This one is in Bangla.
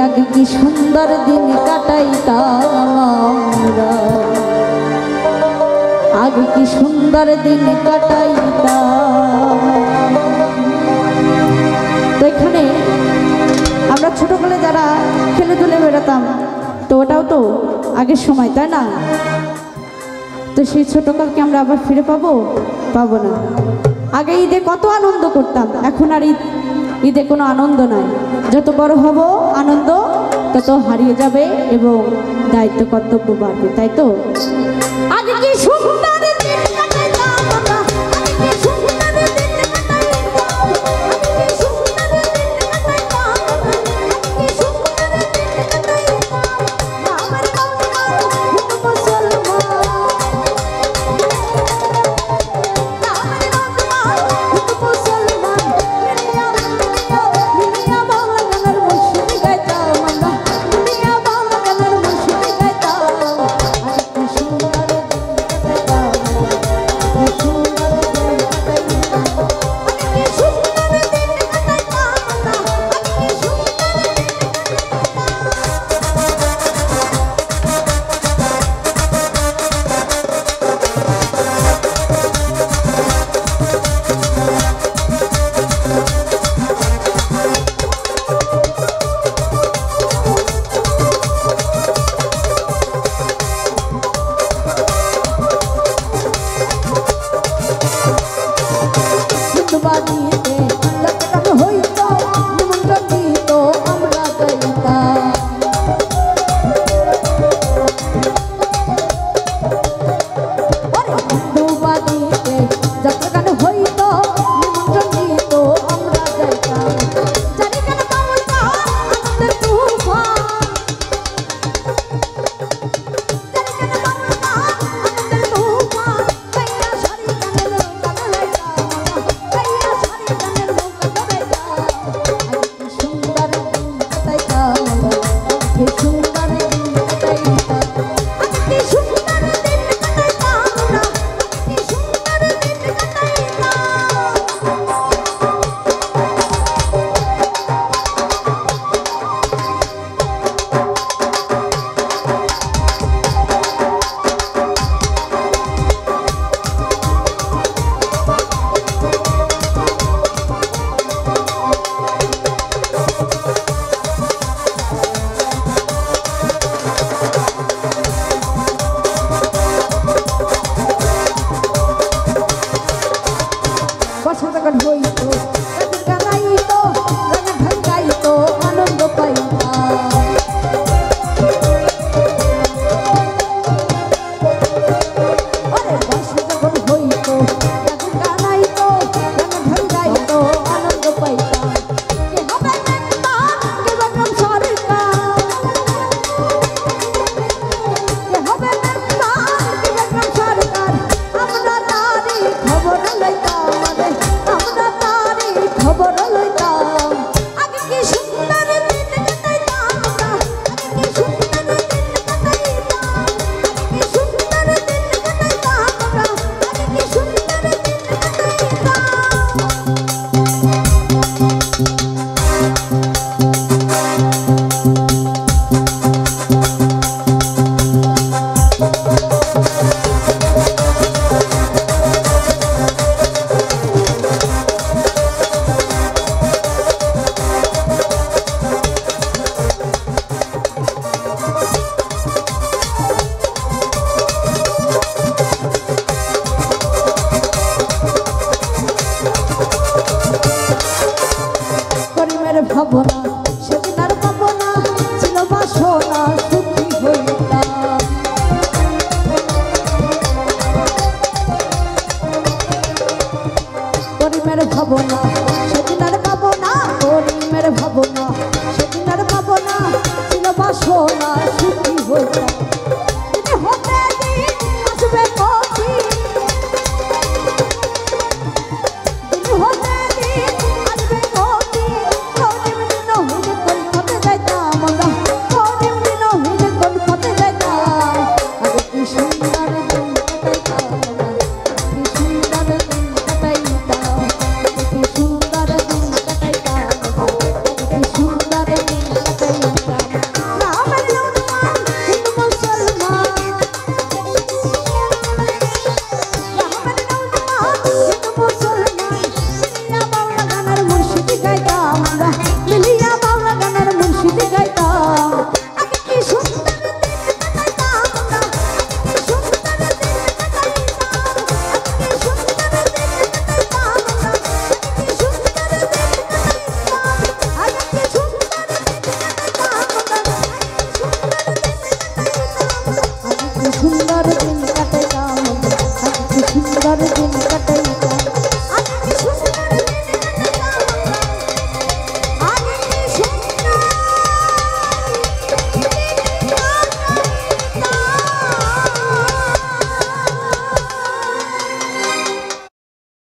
আগে কি সুন্দর দিন কাটাইতাম আমরা, আগে কি সুন্দর দিন কাটাইতাম। তো এখানে আমরা ছোটবেলায় যারা খেলে ধুলে বেড়াতাম, তো ওটাও তো আগের সময়, তাই না? তো সেই ছোটকালকে আমরা আবার ফিরে পাবো? পাবো না। আগে ঈদে কত আনন্দ করতাম, এখন আর ঈদে কোনো আনন্দ নাই। যত বড় হব আনন্দ তত হারিয়ে যাবে এবং দায়িত্ব কর্তব্য বাড়বে, তাই তো? আগে কি সুন্দর দিন কাটাইতাম আমরা, আগে কি সুন্দর দিন কাটাইতাম, আগে কি সুন্দর দিন কাটাইতাম, আগে কি সুন্দর দিন কাটাইতাম। আমার বাবা মুসলমান, ভাবনা সেদিন আর পাবো না, ছিল বাসনা সুখী হইতাম। করিমের ভাবনা সেদিন আর পাবো না, করিমের ভাবনা সেদিন আর পাবো না, ছিল বাসনা সুখী হইতাম। হতে দিন আসবে কঠিন, সুন্দর দিন কাটাইতাম। সুন্দর দিন কাটে কামন, আজ কি সুন্দর দিন